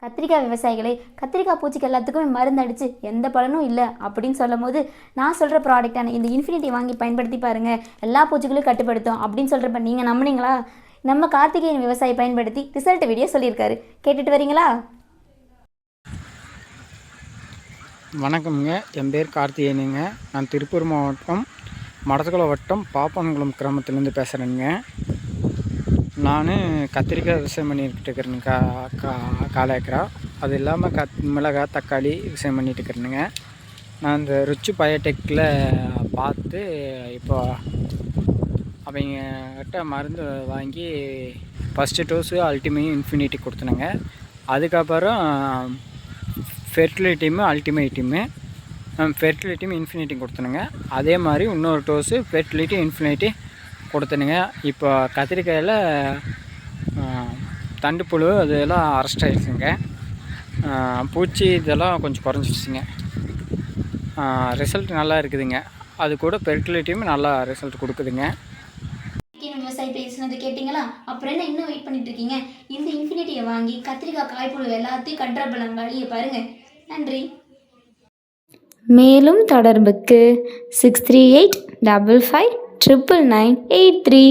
கத்திரிக்காய் விவசாயிகளே, கத்திரிக்காய் பூச்சிக்கு எல்லாத்துக்குமே மருந்து அடித்து எந்த பலனும் இல்லை அப்படின்னு சொல்லும் போது, நான் சொல்கிற ப்ராடக்டான இந்த இன்ஃபினிட்டி வாங்கி பயன்படுத்தி பாருங்கள், எல்லா பூச்சிகளையும் கட்டுப்படுத்தும் அப்படின்னு சொல்கிறப்ப நீங்கள் நம்பினீங்களா? நம்ம கார்த்திகேயன் விவசாயி பயன்படுத்தி ரிசல்ட் வீடியோ சொல்லியிருக்காரு, கேட்டுட்டு வரீங்களா? வணக்கம்ங்க, என் பேர் கார்த்திகேயனுங்க. நான் திருப்பூர் மாவட்டம் மடத்துக்குளம் வட்டம் பாப்பன்குளம் கிராமத்துலேருந்து பேசுகிறேங்க. நான் கத்திரிக்காய் விவசாயம் பண்ணிக்கிட்டு இருக்கிறேங்க. கால் ஏக்கரா. அது இல்லாமல் மிளகாய், தக்காளி விவசாயம் பண்ணிகிட்டு இருக்கிறேனுங்க. நான் இந்த ரிச்சு பயோடெக்கில் பார்த்து இப்போ அவங்ககிட்ட மருந்து வாங்கி ஃபஸ்ட்டு டோஸு அல்டிமேயும் இன்ஃபினிட்டி கொடுத்தனுங்க. அதுக்கப்புறம் ஃபெர்டிலிட்டியுமே அல்டிமேட்டியுமே ஃபெர்டிலிட்டியும் இன்ஃபினிட்டியும் கொடுத்தனுங்க. அதே மாதிரி இன்னொரு டோஸு ஃபெர்டிலிட்டி இன்ஃபினிட்டி கொடுத்தனுங்க. இப்போ கத்திரிக்காயில் தண்டுப்புழு அதெல்லாம் அரெஸ்ட் ஆகிடுச்சுங்க. பூச்சி இதெல்லாம் கொஞ்சம் குறைஞ்சிடுச்சுங்க. ரிசல்ட் நல்லா இருக்குதுங்க. அது கூட ஃபெர்டிலிட்டியுமே நல்லா ரிசல்ட் கொடுக்குதுங்க. விவசாயி பேசுனது கேட்டிங்களா? அப்புறம் என்ன இன்னும் வெயிட் பண்ணிட்டு இருக்கீங்க? இந்த இன்ஃபினிட்டியை வாங்கி கத்திரிக்காய் காய்ப்புழு எல்லாத்தையும் கண்ட்ரோல் பண்ண வழியை பாருங்கள். நன்றி. மேலும் தொடர்புக்கு 63855 999 83